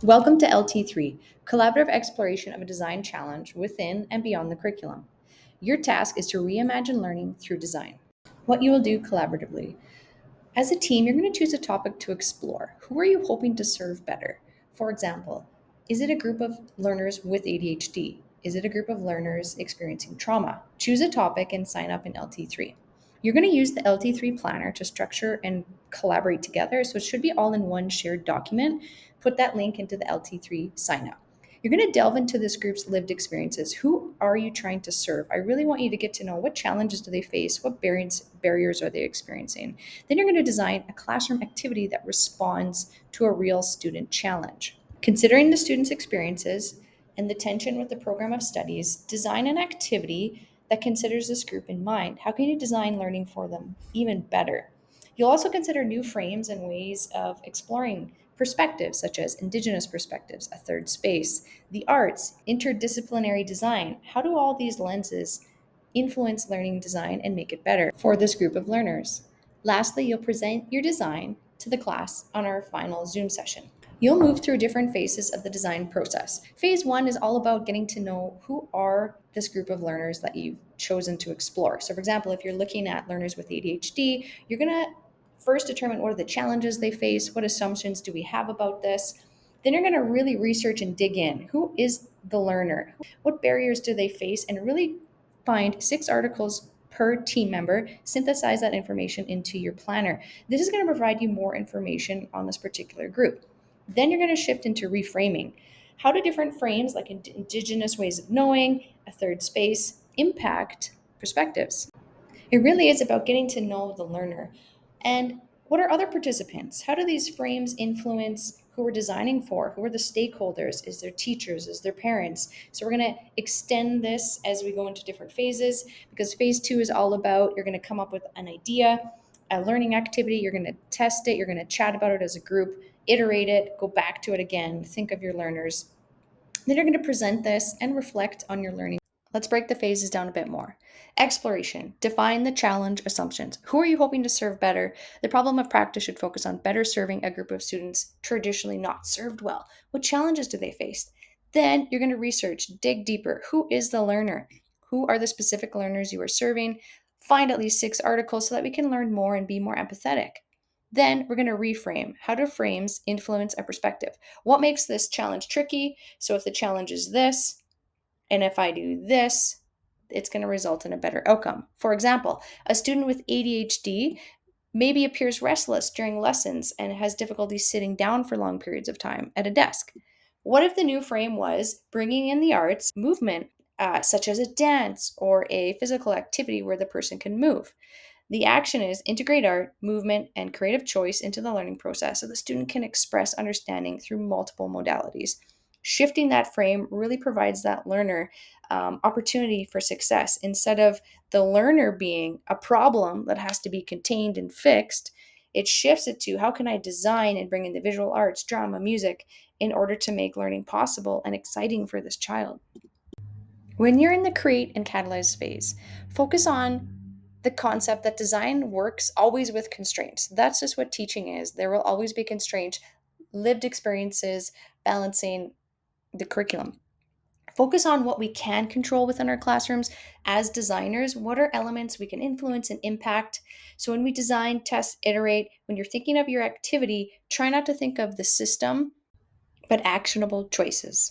Welcome to LT3, collaborative exploration of a design challenge within and beyond the curriculum. Your task is to reimagine learning through design. What you will do collaboratively. As a team, you're going to choose a topic to explore. Who are you hoping to serve better? For example, is it a group of learners with ADHD? Is it a group of learners experiencing trauma? Choose a topic and sign up in LT3. You're going to use the LT3 planner to structure and collaborate together, so it should be all in one shared document. Put that link into the LT3 sign up. You're going to delve into this group's lived experiences. Who are you trying to serve? I really want you to get to know what challenges do they face, what barriers are they experiencing. Then you're going to design a classroom activity that responds to a real student challenge. Considering the students' experiences and the tension with the program of studies, design an activity that considers this group in mind. How can you design learning for them even better? You'll also consider new frames and ways of exploring perspectives, such as Indigenous perspectives, a third space, the arts, interdisciplinary design. How do all these lenses influence learning design and make it better for this group of learners? Lastly, you'll present your design to the class on our final Zoom session. You'll move through different phases of the design process. Phase one is all about getting to know who are this group of learners that you've chosen to explore. So, for example, if you're looking at learners with ADHD, you're going to first determine what are the challenges they face, what assumptions do we have about this. Then you're going to really research and dig in. Who is the learner? What barriers do they face? And really find 6 articles per team member, synthesize that information into your planner. This is going to provide you more information on this particular group. Then you're going to shift into reframing. How do different frames, like Indigenous ways of knowing, a third space, impact perspectives? It really is about getting to know the learner. And what are other participants? How do these frames influence who we're designing for? Who are the stakeholders? Is there teachers? Is there parents? So we're going to extend this as we go into different phases, because phase two is all about you're going to come up with an idea, a learning activity, you're going to test it, you're going to chat about it as a group, iterate it, go back to it again, think of your learners. Then you're going to present this and reflect on your learning. Let's break the phases down a bit more. Exploration. Define the challenge assumptions. Who are you hoping to serve better? The problem of practice should focus on better serving a group of students traditionally not served well. What challenges do they face? Then you're going to research, dig deeper. Who is the learner? Who are the specific learners you are serving? Find at least 6 articles so that we can learn more and be more empathetic. Then we're going to reframe. How do frames influence a perspective? What makes this challenge tricky? So if the challenge is this, and if I do this, it's going to result in a better outcome. For example, a student with ADHD maybe appears restless during lessons and has difficulty sitting down for long periods of time at a desk. What if the new frame was bringing in the arts movement, such as a dance or a physical activity where the person can move? The action is integrate art, movement, and creative choice into the learning process so the student can express understanding through multiple modalities. Shifting that frame really provides that learner opportunity for success. Instead of the learner being a problem that has to be contained and fixed, it shifts it to how can I design and bring in the visual arts, drama, music in order to make learning possible and exciting for this child. When you're in the create and catalyze phase, focus on the concept that design works always with constraints. That's just what teaching is. There will always be constraints, lived experiences, balancing the curriculum. Focus on what we can control within our classrooms as designers. What are elements we can influence and impact? So when we design, test, iterate, when you're thinking of your activity, try not to think of the system, but actionable choices.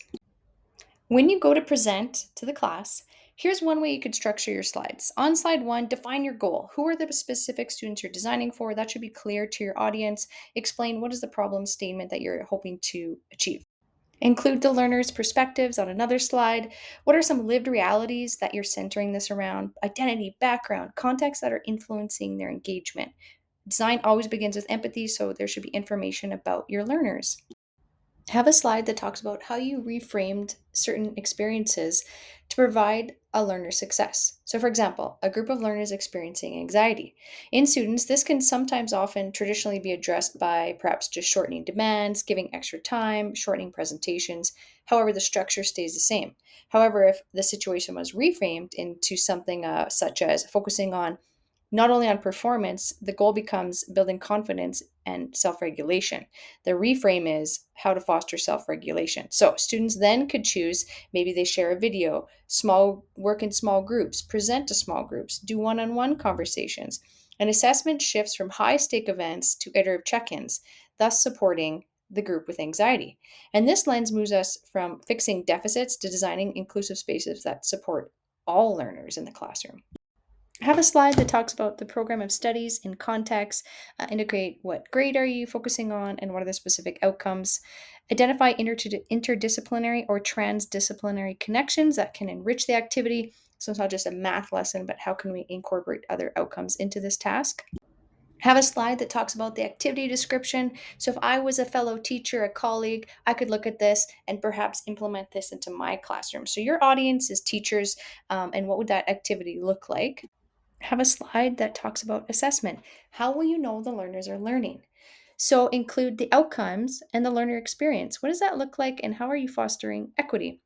When you go to present to the class, here's one way you could structure your slides. On slide one, define your goal. Who are the specific students you're designing for? That should be clear to your audience. Explain what is the problem statement that you're hoping to achieve. Include the learner's perspectives on another slide. What are some lived realities that you're centering this around? Identity, background, context that are influencing their engagement. Design always begins with empathy, so there should be information about your learners. Have a slide that talks about how you reframed certain experiences to provide a learner success. So, for example, a group of learners experiencing anxiety. In students, this can sometimes often traditionally be addressed by perhaps just shortening demands, giving extra time, shortening presentations. However, the structure stays the same. However, if the situation was reframed into something such as focusing on Not only on performance, the goal becomes building confidence and self regulation. The reframe is how to foster self regulation. So students then could choose, maybe they share a video, small work in small groups, present to small groups, do one on one conversations. An assessment shifts from high stake events to iterative check ins, thus supporting the group with anxiety. And this lens moves us from fixing deficits to designing inclusive spaces that support all learners in the classroom. I have a slide that talks about the program of studies in context, integrate what grade are you focusing on and what are the specific outcomes, identify interdisciplinary or transdisciplinary connections that can enrich the activity. So it's not just a math lesson, but how can we incorporate other outcomes into this task? Have a slide that talks about the activity description. So if I was a fellow teacher, a colleague, I could look at this and perhaps implement this into my classroom. So your audience is teachers, and what would that activity look like? Have a slide that talks about assessment. How will you know the learners are learning? So include the outcomes and the learner experience. What does that look like, and how are you fostering equity?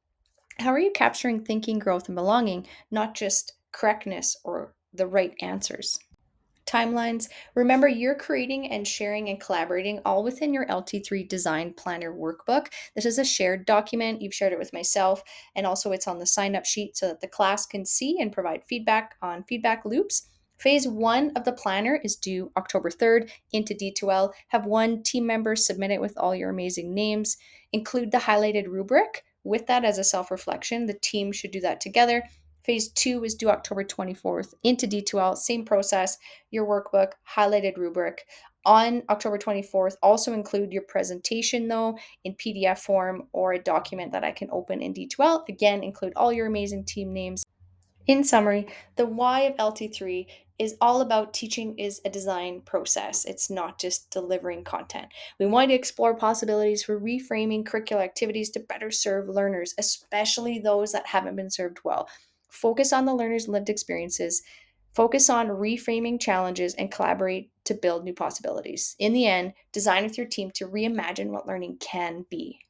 How are you capturing thinking, growth, and belonging, not just correctness or the right answers? Timelines. Remember, you're creating and sharing and collaborating all within your LT3 Design Planner workbook. This is a shared document. You've shared it with myself, and also it's on the sign up sheet so that the class can see and provide feedback on feedback loops. Phase one of the planner is due October 3rd into D2L. Have one team member submit it with all your amazing names. Include the highlighted rubric with that as a self reflection. The team should do that together. Phase two is due October 24th into D2L. Same process, your workbook, highlighted rubric. On October 24th, also include your presentation though in PDF form or a document that I can open in D2L. Again, include all your amazing team names. In summary, the why of LT3 is all about teaching is a design process. It's not just delivering content. We want to explore possibilities for reframing curricular activities to better serve learners, especially those that haven't been served well. Focus on the learner's lived experiences, focus on reframing challenges, and collaborate to build new possibilities. In the end, design with your team to reimagine what learning can be.